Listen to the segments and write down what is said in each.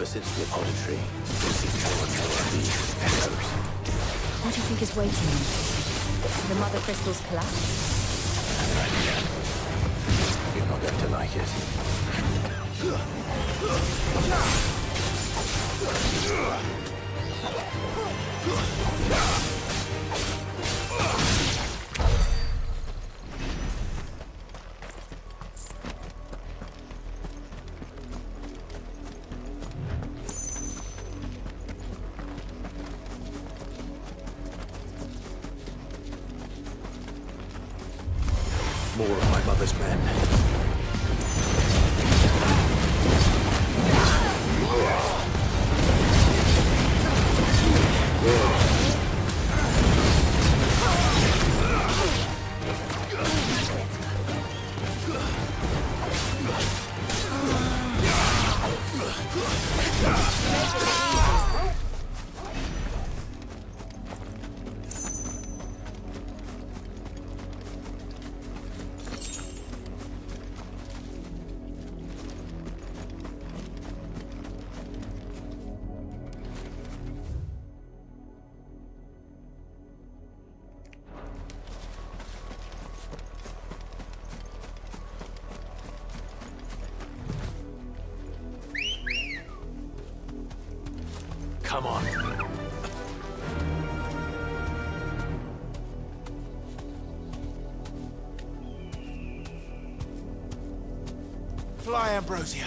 Ever since the apology, we've seen more and more of these echoes. What do you think is waiting them? The mother crystals collapse? You're not going to like it. More of my mother's men. Come on. Fly, Ambrosia.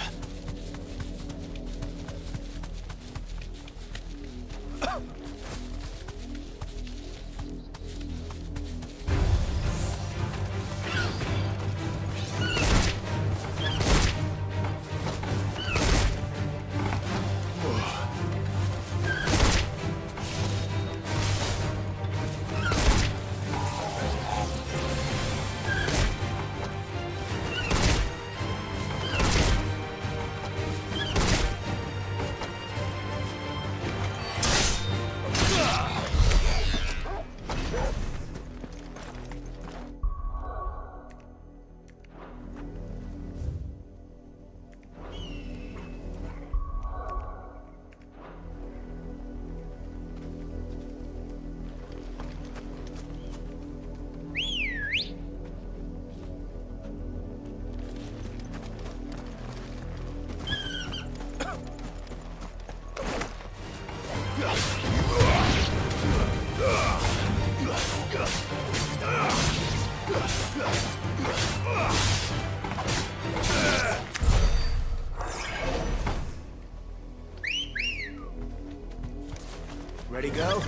Ready, go?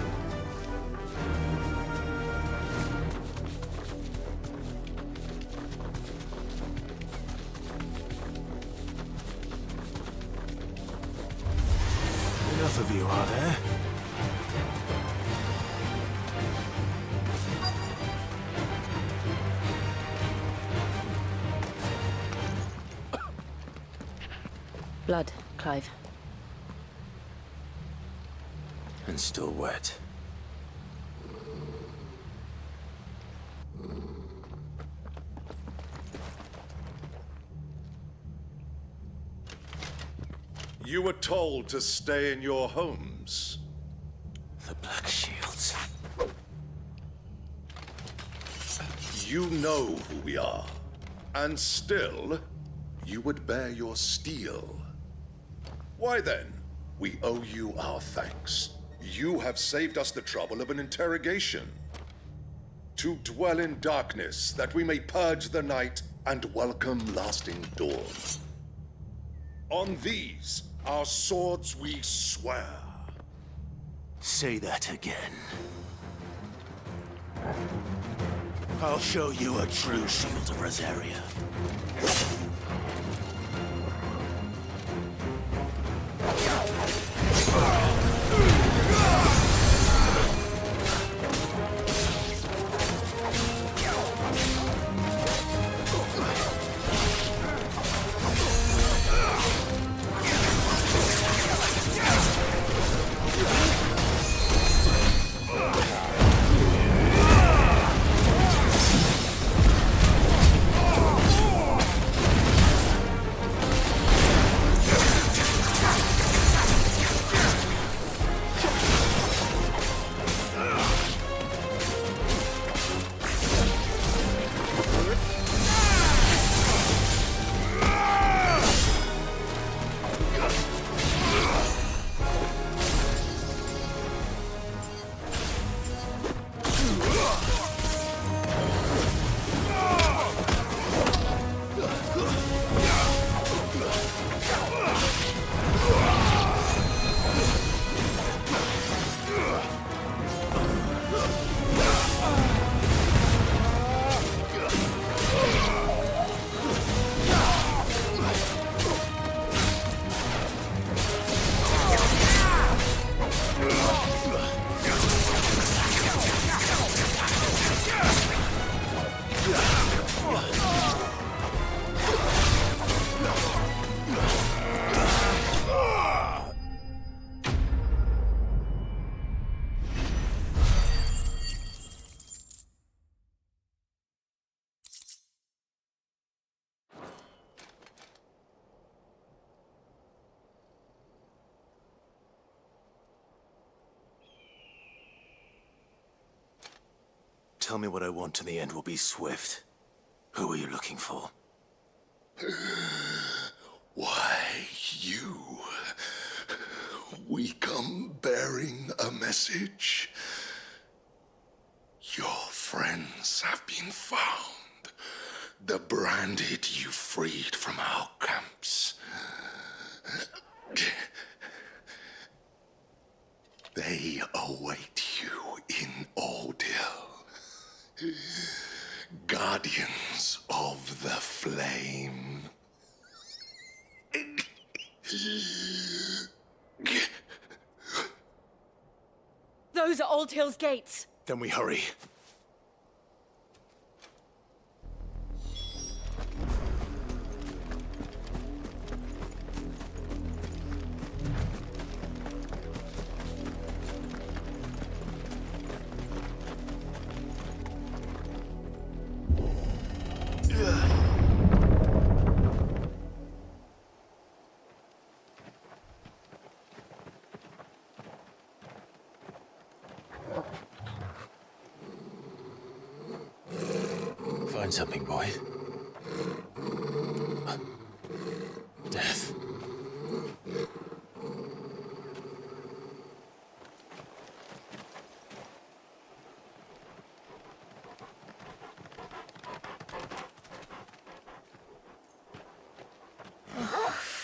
Enough of you, are there? Blood, Clive. And still wet. You were told to stay in your homes. The Black Shields. You know who we are. And still, you would bear your steel. Why then, we owe you our thanks. You have saved us the trouble of an interrogation. To dwell in darkness, that we may purge the night and welcome lasting dawn. On these, our swords we swear. Say that again. I'll show you a true shield of Rosaria. tell me what I want and the end will be swift. Who are you looking for? Why, you. We come bearing a message. Your friends have been found. The branded you freed from our camps. They await you in Ordeal. Guardians of the Flame. Those are Old Hill's gates. Then we hurry. Find something, boy. Death.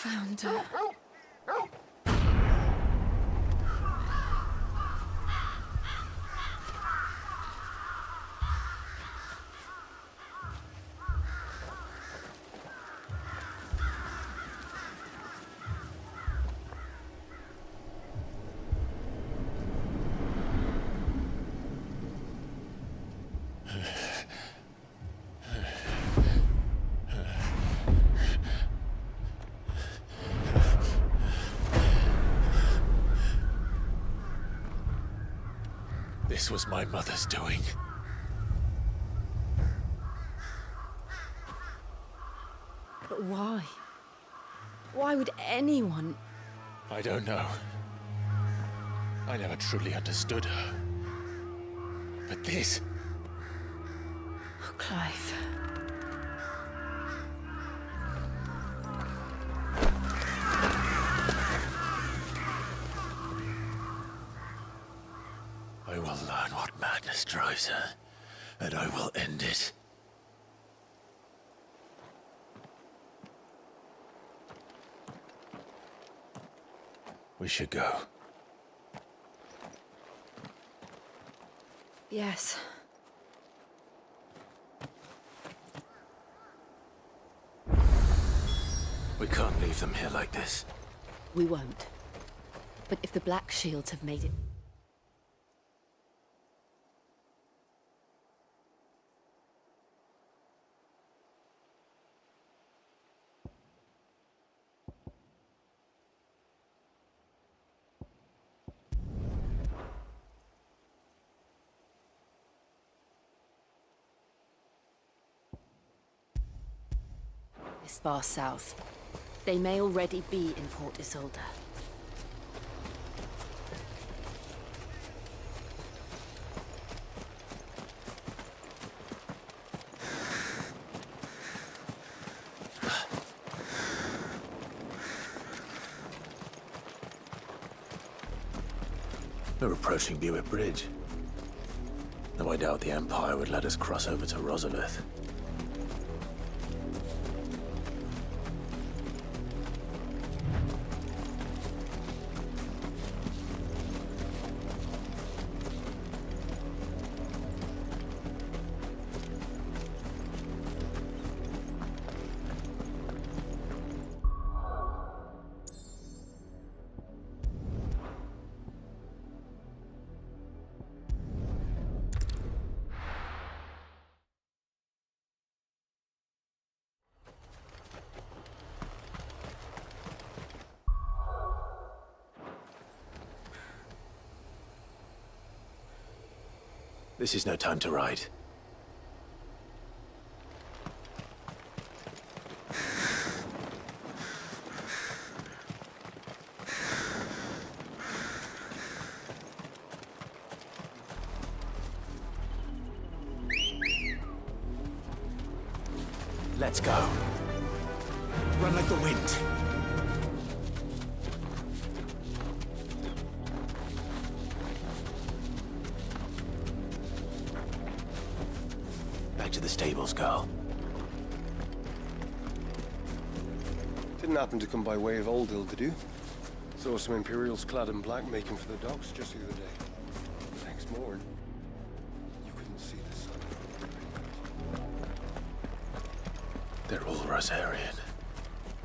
Found her. This was my mother's doing. But why? Why would anyone... I don't know. I never truly understood her. But this... Oh, Clive. I will learn what madness drives her, and I will end it. We should go. Yes. We can't leave them here like this. We won't. But if the Black Shields have made it... this far south, they may already be in Port Isolde. We're approaching Buick Bridge. Though I doubt the Empire would let us cross over to Rosalith. This is no time to ride. Let's go. Run like the wind. Back to the stables, girl. Didn't happen to come by way of Old Hill, did you? Saw some Imperials clad in black making for the docks just the other day. Next morn, you couldn't see the sun. They're all Rosarian.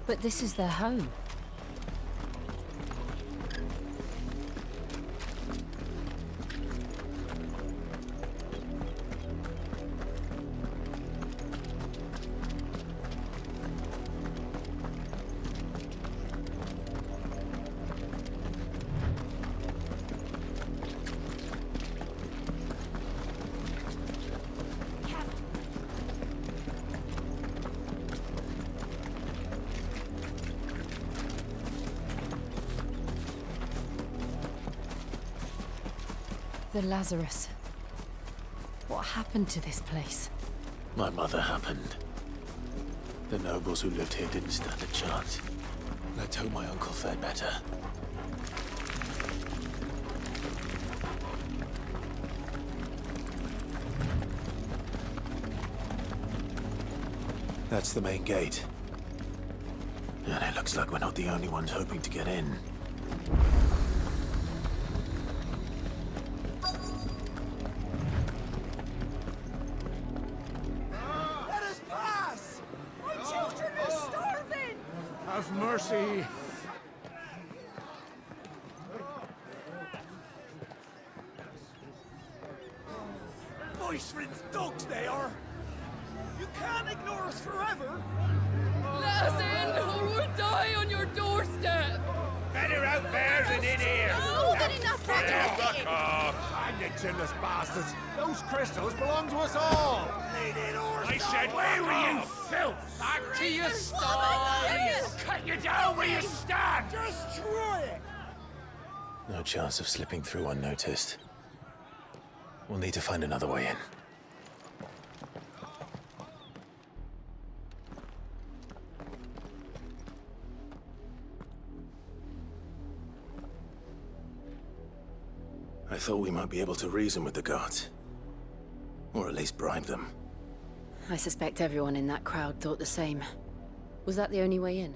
But this is their home. The Lazarus. What happened to this place? My mother happened. The nobles who lived here didn't stand a chance. Let's hope my uncle fared better. That's the main gate. And it looks like we're not the only ones hoping to get in. Let us pass! My children are starving! Have mercy! Voice-ridden dogs they are! You can't ignore us forever! Let us in, or we'll die on your doorstep! Better out there than in here! Oh, good enough for Fuck off! And you chinless bastards! Those crystals belong to us all! I said, where were you, filth? Back to your stall! Cut you down where you stand! Just try it! No chance of slipping through unnoticed. We'll need to find another way in. I thought we might be able to reason with the guards. Or at least bribe them. I suspect everyone in that crowd thought the same. Was that the only way in?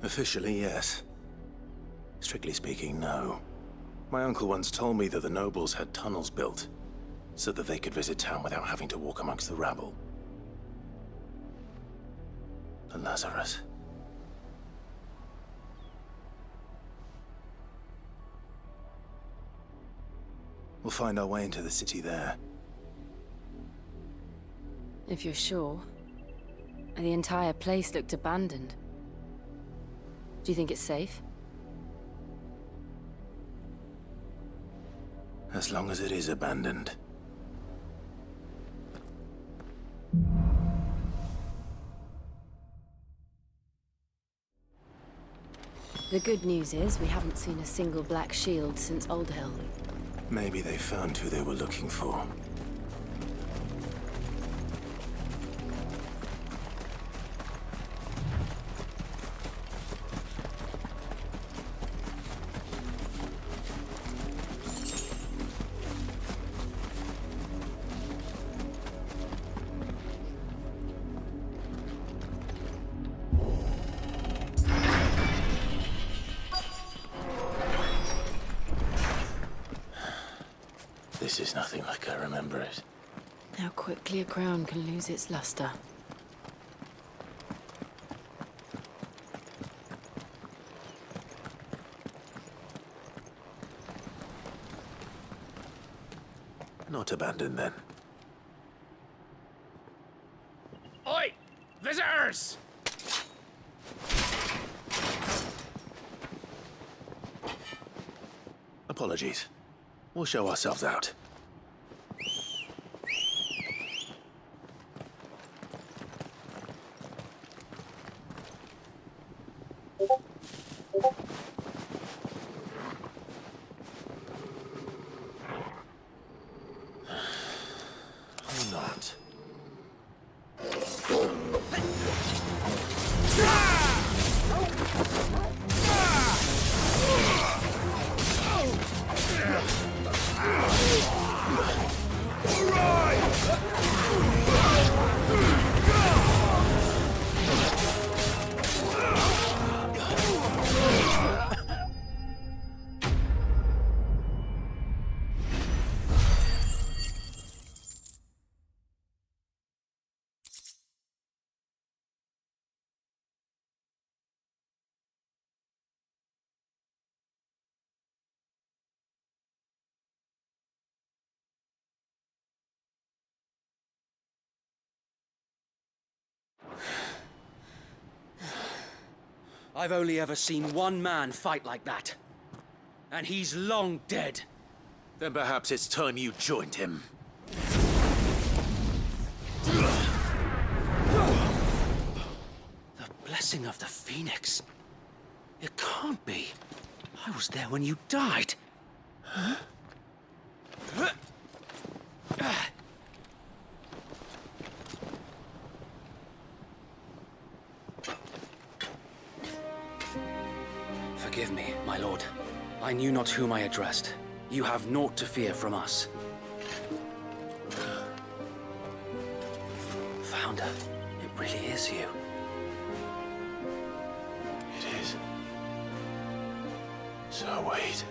Officially, yes. Strictly speaking, no. My uncle once told me that the nobles had tunnels built, so that they could visit town without having to walk amongst the rabble. The Lazarus. We'll find our way into the city there. If you're sure. The entire place looked abandoned. Do you think it's safe? As long as it is abandoned. The good news is we haven't seen a single black shield since Old Hill. Maybe they found who they were looking for. This is nothing like I remember it. How quickly a crown can lose its luster. Not abandoned then. Oi! Visitors! Apologies. We'll show ourselves out. Or not. I've only ever seen one man fight like that. And he's long dead. Then perhaps it's time you joined him. The blessing of the Phoenix. It can't be. I was there when you died. Forgive me, my lord. I knew not whom I addressed. You have naught to fear from us. Founder, it really is you. It is. So wait.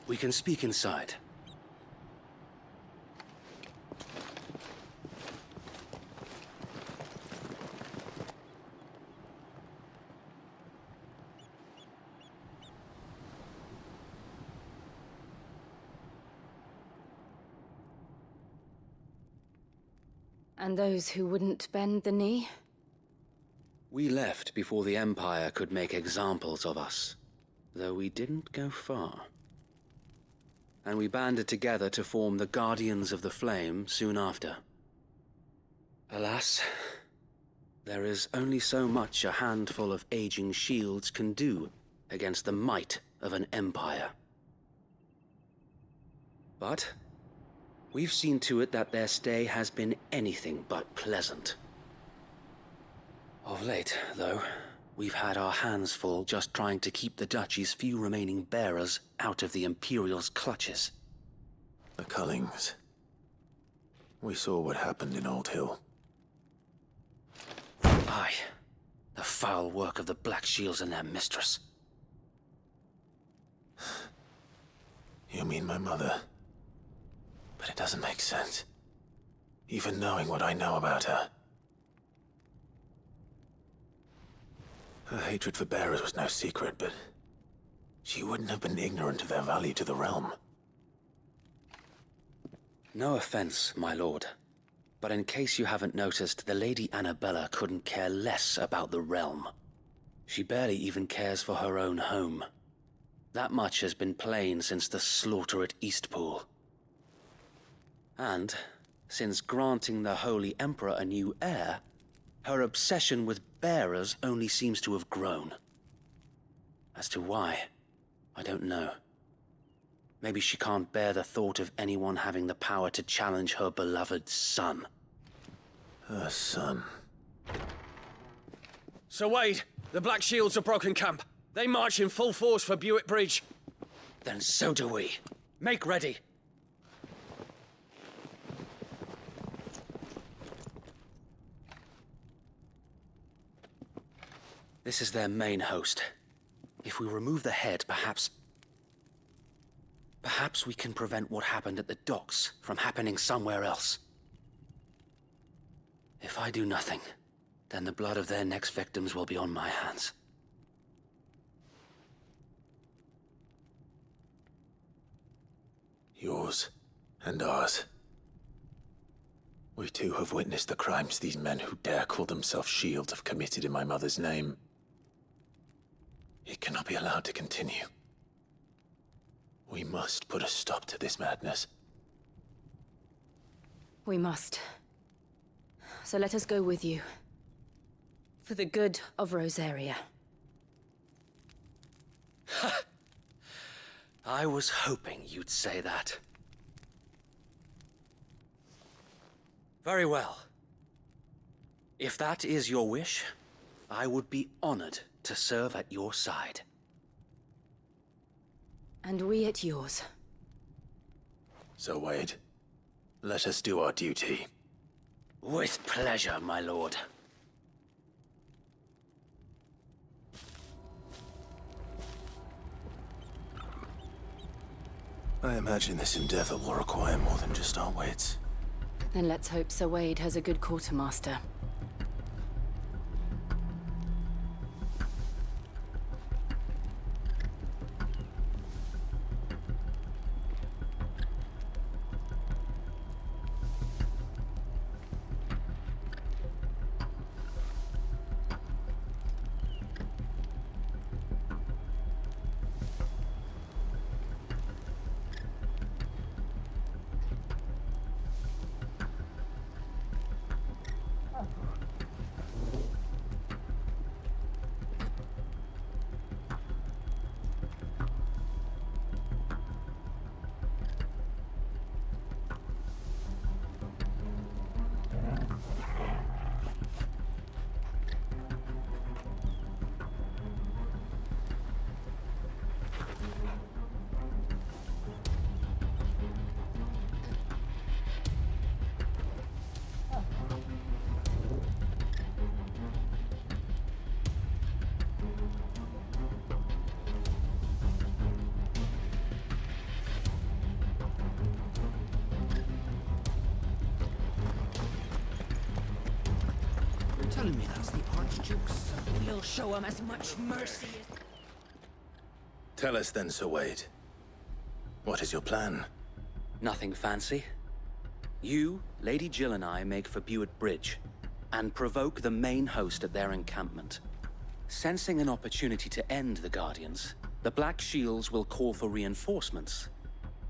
We can speak inside. And those who wouldn't bend the knee? We left before the Empire could make examples of us, though we didn't go far. And we banded together to form the Guardians of the Flame soon after. Alas, there is only so much a handful of aging shields can do against the might of an empire. But we've seen to it that their stay has been anything but pleasant. Of late, though, we've had our hands full just trying to keep the Duchy's few remaining bearers out of the Imperial's clutches. The Cullings. We saw what happened in Old Hill. Aye. The foul work of the Black Shields and their mistress. You mean my mother? But it doesn't make sense. Even knowing what I know about her. Her hatred for bearers was no secret, but she wouldn't have been ignorant of their value to the realm. No offense, my lord. But in case you haven't noticed, the Lady Annabella couldn't care less about the realm. She barely even cares for her own home. That much has been plain since the slaughter at Eastpool. And, since granting the Holy Emperor a new heir, her obsession with bearers only seems to have grown. As to why, I don't know. Maybe she can't bear the thought of anyone having the power to challenge her beloved son. Her son. Sir Wade, the Black Shields have broken camp. They march in full force for Buick Bridge. Then so do we. Make ready. This is their main host. If we remove the head, perhaps we can prevent what happened at the docks from happening somewhere else. If I do nothing, then the blood of their next victims will be on my hands. Yours and ours. We too have witnessed the crimes these men who dare call themselves shields have committed in my mother's name. It cannot be allowed to continue. We must put a stop to this madness. We must. So let us go with you. For the good of Rosaria. I was hoping you'd say that. Very well. If that is your wish, I would be honored to serve at your side. And we at yours. So, Wade, let us do our duty. With pleasure, my lord. I imagine this endeavor will require more than just our wits. Then let's hope Sir Wade has a good quartermaster. telling me that's the Archduke's son? We'll show him as much mercy as... Tell us then, Sir Wade. What is your plan? Nothing fancy. You, Lady Jill and I make for Buett Bridge and provoke the main host at their encampment. Sensing an opportunity to end the Guardians, the Black Shields will call for reinforcements,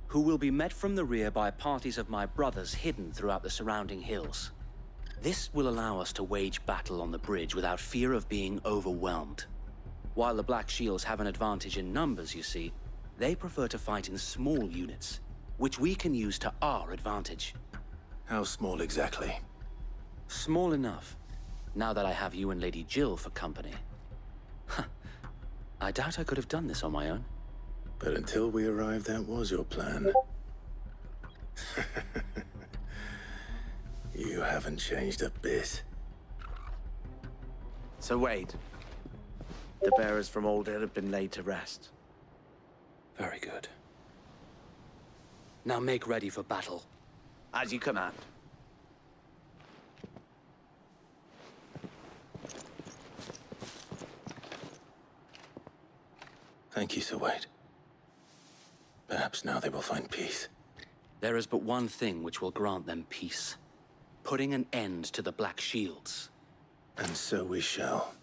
who will be met from the rear by parties of my brothers hidden throughout the surrounding hills. This will allow us to wage battle on the bridge without fear of being overwhelmed. While the Black Shields have an advantage in numbers, you see, they prefer to fight in small units, which we can use to our advantage. How small exactly? Small enough, now that I have you and Lady Jill for company. I doubt I could have done this on my own. But until we arrived, that was your plan. You haven't changed a bit. So Wade, the bearers from Old Hill have been laid to rest. Very good. Now make ready for battle. As you command. Thank you, Sir Wade. Perhaps now they will find peace. There is but one thing which will grant them peace. Putting an end to the Black Shields. And so we shall.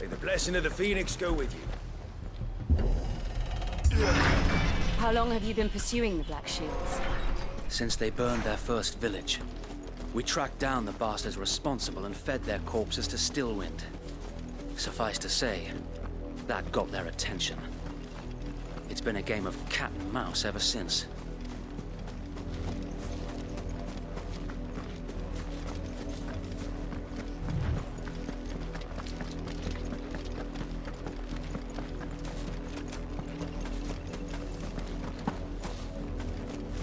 May the blessing of the Phoenix go with you. How long have you been pursuing the Black Shields? Since they burned their first village. We tracked down the bastards responsible and fed their corpses to Stillwind. Suffice to say, that got their attention. It's been a game of cat and mouse ever since.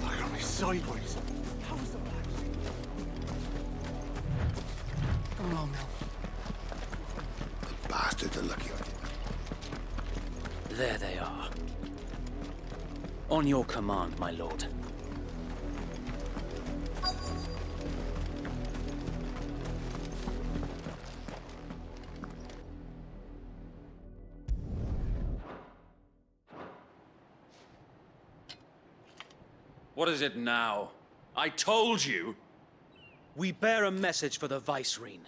Look on me sideways. How is the Black Shield? Come along now. The bastards are lucky I did. There they are. On your command, my lord. What is it now? I told you! We bear a message for the Vicereine.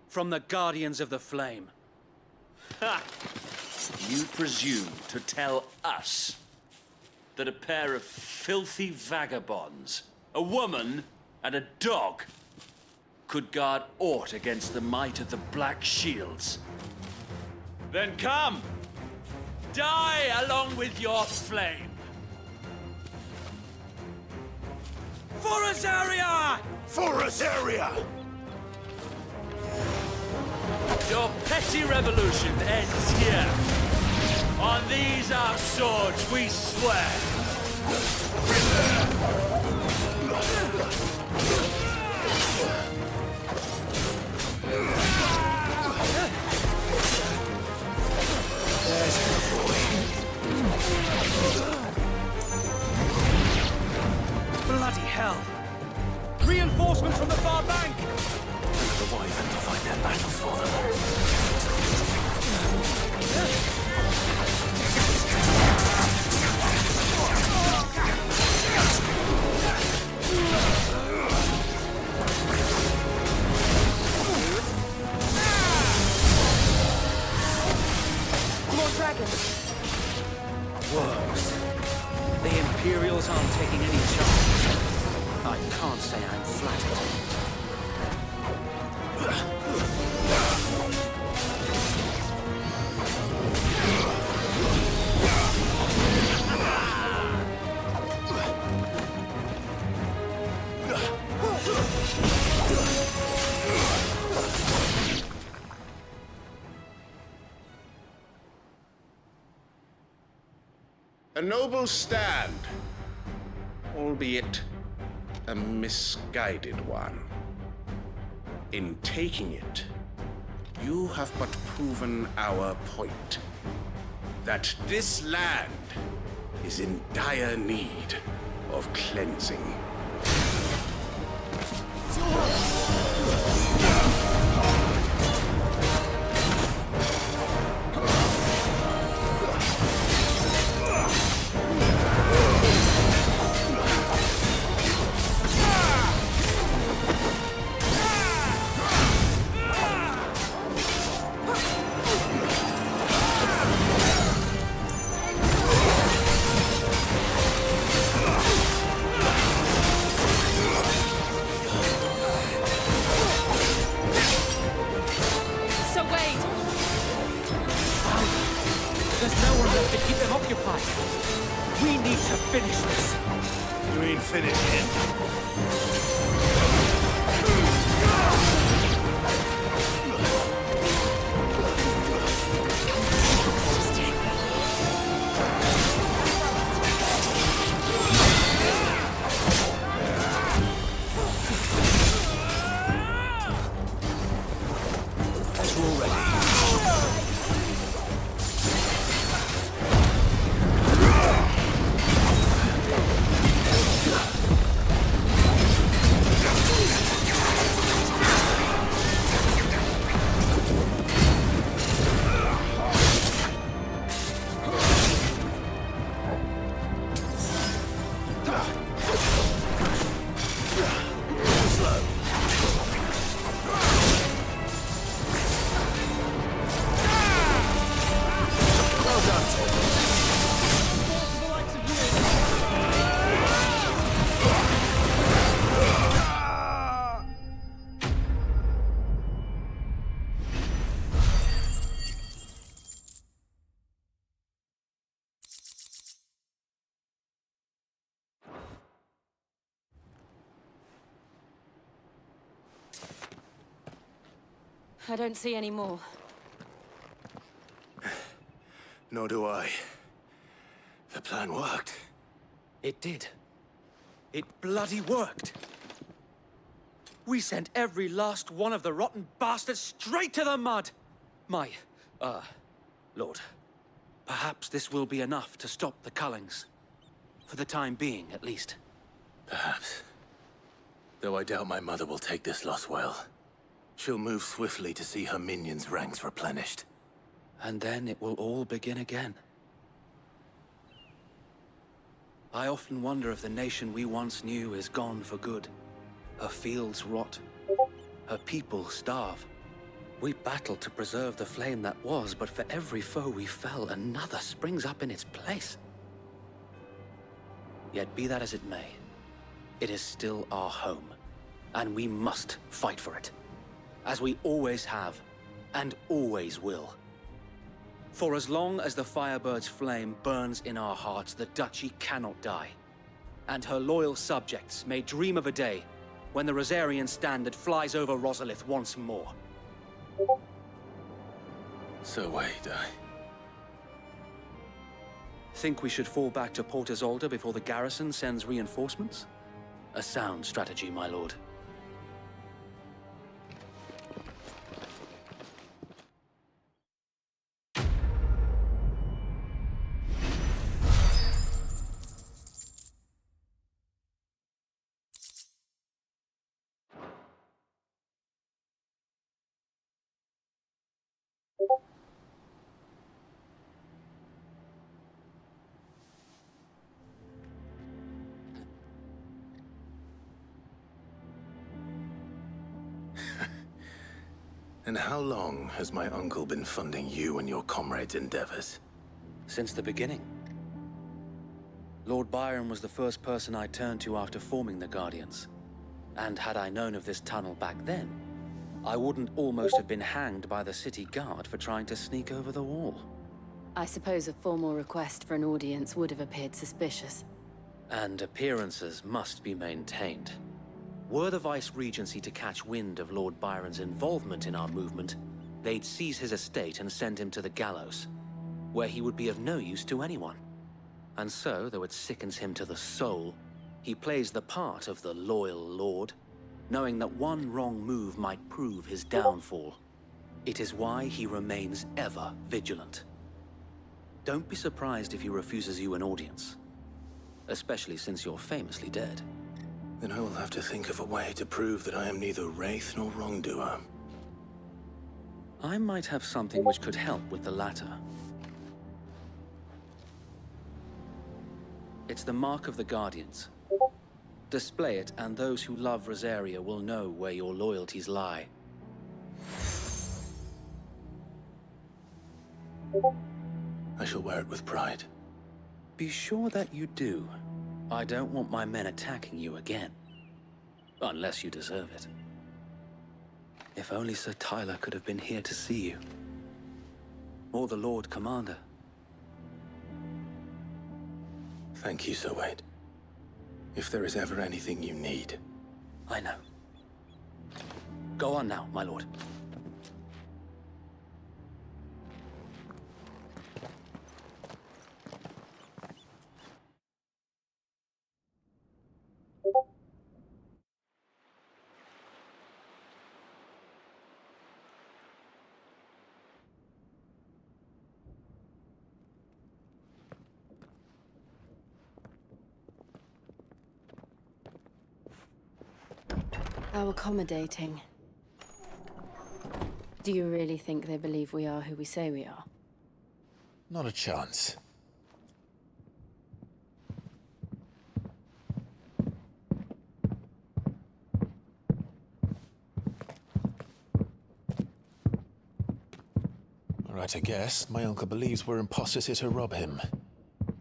From the Guardians of the Flame. Ha! You presume to tell us that a pair of filthy vagabonds, a woman and a dog, could guard aught against the might of the Black Shields? Then come! Die along with your flame! For Azaria! For Azaria! Your petty revolution ends here. On these our swords we swear. Bloody hell! Reinforcements from the far bank! The Wyvern to fight their battles for them. More dragons. Worse. The Imperials aren't taking any chances. I can't say I'm flattered. A noble stand, albeit a misguided one. In taking it, you have but proven our point. That this land is in dire need of cleansing. I don't see any more. Nor do I. The plan worked. It did. It bloody worked. We sent every last one of the rotten bastards straight to the mud! Lord, perhaps this will be enough to stop the Cullings. For the time being, at least. Perhaps. Though I doubt my mother will take this loss well. She'll move swiftly to see her minions' ranks replenished. And then it will all begin again. I often wonder if the nation we once knew is gone for good. Her fields rot. Her people starve. We battled to preserve the flame that was, but for every foe we fell, another springs up in its place. Yet be that as it may, it is still our home, and we must fight for it. As we always have, and always will. For as long as the Firebird's flame burns in our hearts, the Duchy cannot die. And her loyal subjects may dream of a day when the Rosarian standard flies over Rosalith once more. So wait, Think we should fall back to Port Isolde before the garrison sends reinforcements? A sound strategy, my lord. And how long has my uncle been funding you and your comrades' endeavors? Since the beginning. Lord Byron was the first person I turned to after forming the Guardians. And had I known of this tunnel back then, I wouldn't almost have been hanged by the city guard for trying to sneak over the wall. I suppose a formal request for an audience would have appeared suspicious. And appearances must be maintained. Were the Vice-Regency to catch wind of Lord Byron's involvement in our movement, they'd seize his estate and send him to the gallows, where he would be of no use to anyone. And so, though it sickens him to the soul, he plays the part of the loyal lord, knowing that one wrong move might prove his downfall. It is why he remains ever vigilant. Don't be surprised if he refuses you an audience, especially since you're famously dead. Then I will have to think of a way to prove that I am neither wraith nor wrongdoer. I might have something which could help with the latter. It's the mark of the Guardians. Display it, and those who love Rosaria will know where your loyalties lie. I shall wear it with pride. Be sure that you do. I don't want my men attacking you again. Unless you deserve it. If only Sir Tyler could have been here to see you. Or the Lord Commander. Thank you, Sir Wade. If there is ever anything you need. I know. Go on now, my lord. How accommodating. Do you really think they believe we are who we say we are? Not a chance. All right, I guess. My uncle believes we're imposters here to rob him.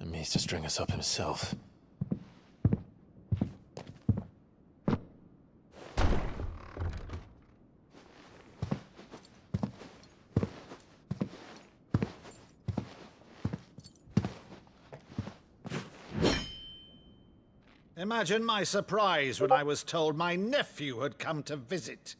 And means to string us up himself. Imagine my surprise when I was told my nephew had come to visit.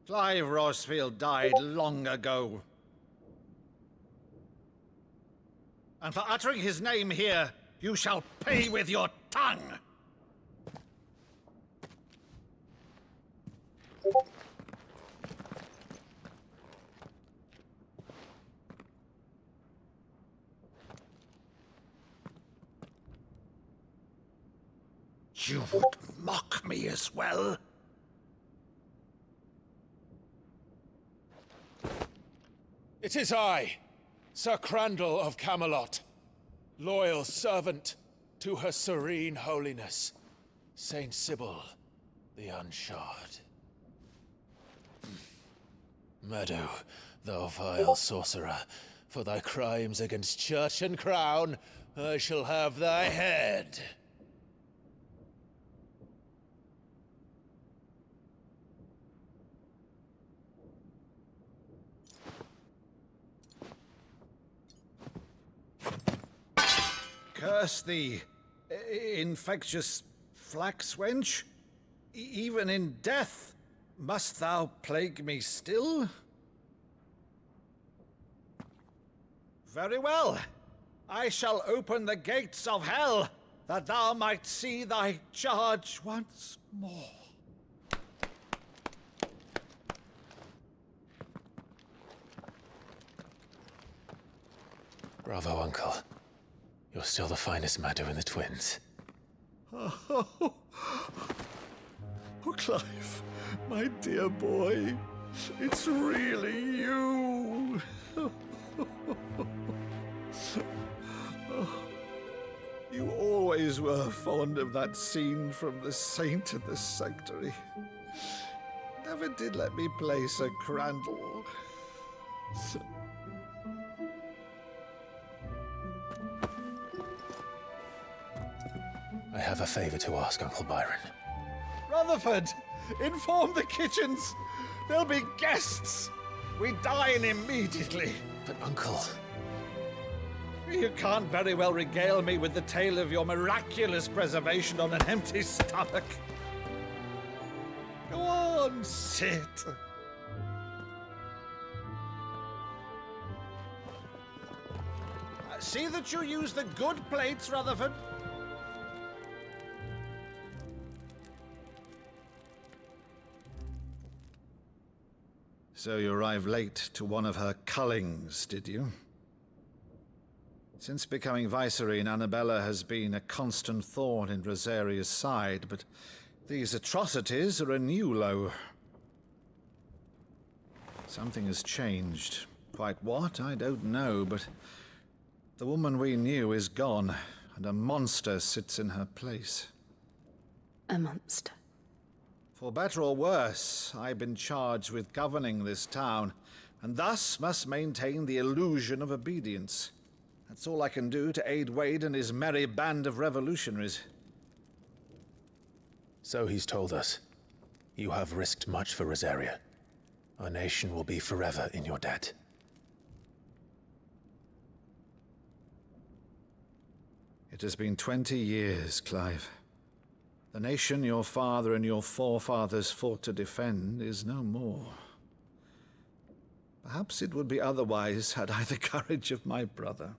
Clive Rosfield died long ago. And for uttering his name here, you shall pay with your tongue! You would mock me as well? It is I, Sir Crandall of Camelot, loyal servant to Her Serene Holiness, Saint Sybil the Unshod. Meadow, thou vile sorcerer, for thy crimes against church and crown, I shall have thy head. Curse thee, infectious flax wench. Even in death, must thou plague me still? Very well. I shall open the gates of hell, that thou might see thy charge once more. Bravo, Uncle. You're still the finest Meadow in the twins. Oh, Clive, my dear boy, it's really you. You always were fond of that scene from The Saint in the Sanctuary. Never did let me play Sir Crandall. I have a favor to ask, Uncle Byron. Rutherford, inform the kitchens. There'll be guests. We dine immediately. But, Uncle... You can't very well regale me with the tale of your miraculous preservation on an empty stomach. Go on, sit. See that you use the good plates, Rutherford. So you arrived late to one of her cullings, did you? Since becoming Vicereine, Annabella has been a constant thorn in Rosaria's side, but these atrocities are a new low. Something has changed. Quite what, I don't know, but the woman we knew is gone, and a monster sits in her place. A monster? For better or worse, I've been charged with governing this town, and thus must maintain the illusion of obedience. That's all I can do to aid Wade and his merry band of revolutionaries. So he's told us. You have risked much for Rosaria. Our nation will be forever in your debt. It has been 20 years, Clive. The nation your father and your forefathers fought to defend is no more. Perhaps it would be otherwise had I the courage of my brother.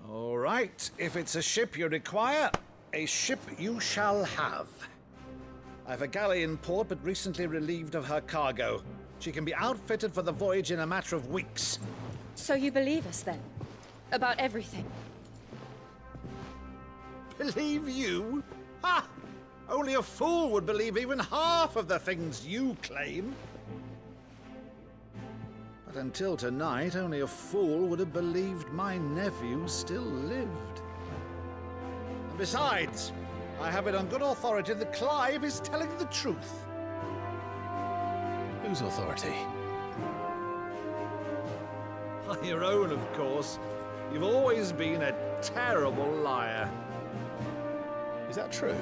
All right, if it's a ship you require, a ship you shall have. I've a galley in port, but recently relieved of her cargo. She can be outfitted for the voyage in a matter of weeks. So you believe us, then? About everything? Believe you? Ha! Only a fool would believe even half of the things you claim. But until tonight, only a fool would have believed my nephew still lived. And besides, I have it on good authority that Clive is telling the truth. Whose authority? Your own, of course. You've always been a terrible liar. Is that true?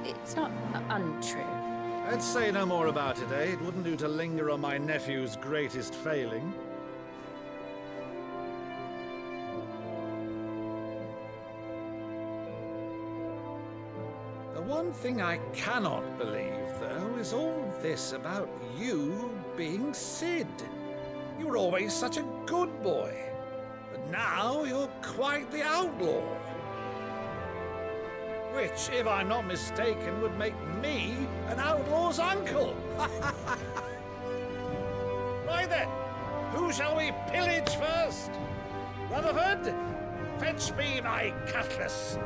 It's not untrue. Let's say no more about it, eh? It wouldn't do to linger on my nephew's greatest failing. The one thing I cannot believe, though, is all this about you being Sid. You were always such a good boy, but now you're quite the outlaw. Which, if I'm not mistaken, would make me an outlaw's uncle. Right then, who shall we pillage first? Rutherford, fetch me my cutlass.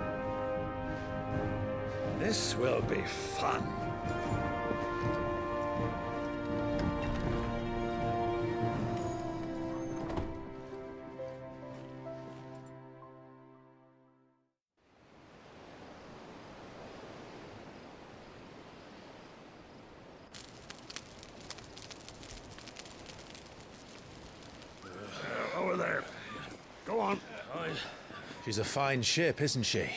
This will be fun. Over there. Go on. She's a fine ship, isn't she?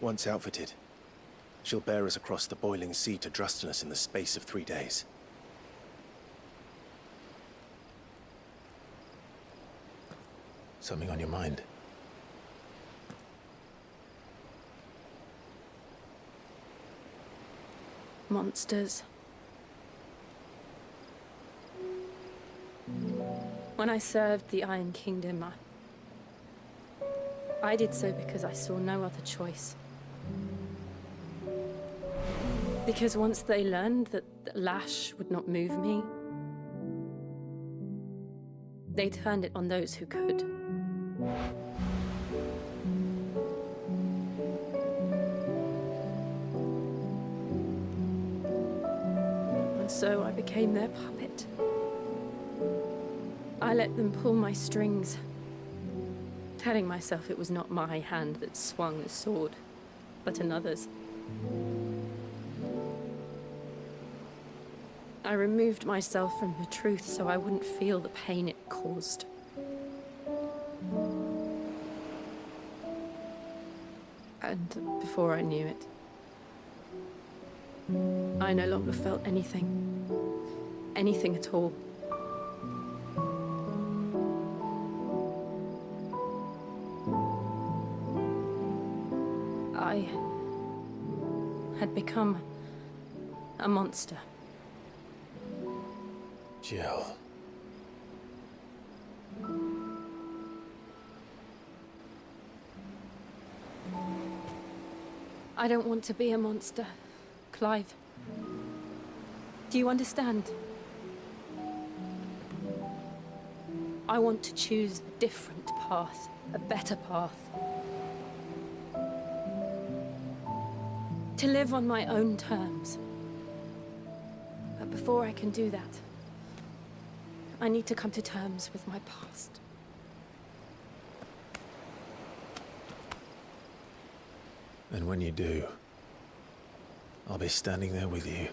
Once outfitted, she'll bear us across the boiling sea to Drustinus in the space of 3 days. Something on your mind? Monsters. When I served the Iron Kingdom, I did so because I saw no other choice. Because once they learned that the lash would not move me, they turned it on those who could. And so I became their puppet. I let them pull my strings, telling myself it was not my hand that swung the sword, but another's. I removed myself from the truth so I wouldn't feel the pain it caused. And before I knew it, I no longer felt anything. Anything at all. had become a monster. Jill. I don't want to be a monster, Clive. Do you understand? I want to choose a different path, a better path. To live on my own terms. But before I can do that, I need to come to terms with my past. And when you do, I'll be standing there with you,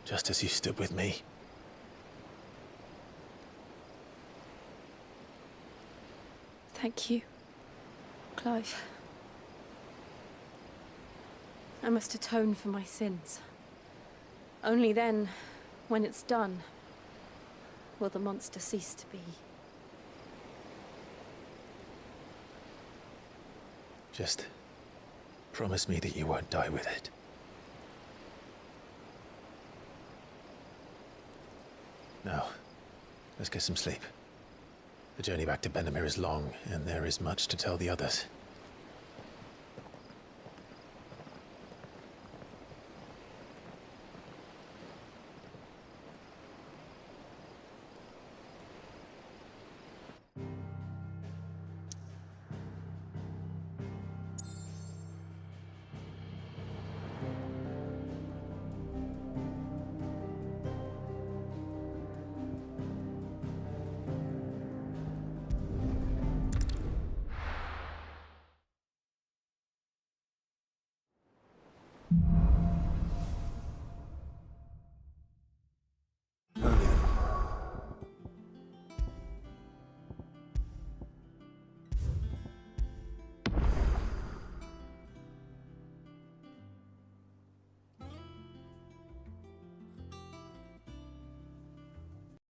just as you stood with me. Thank you, Clive. I must atone for my sins. Only then, when it's done, will the monster cease to be. Just promise me that you won't die with it. Now, let's get some sleep. The journey back to Benamir is long, and there is much to tell the others.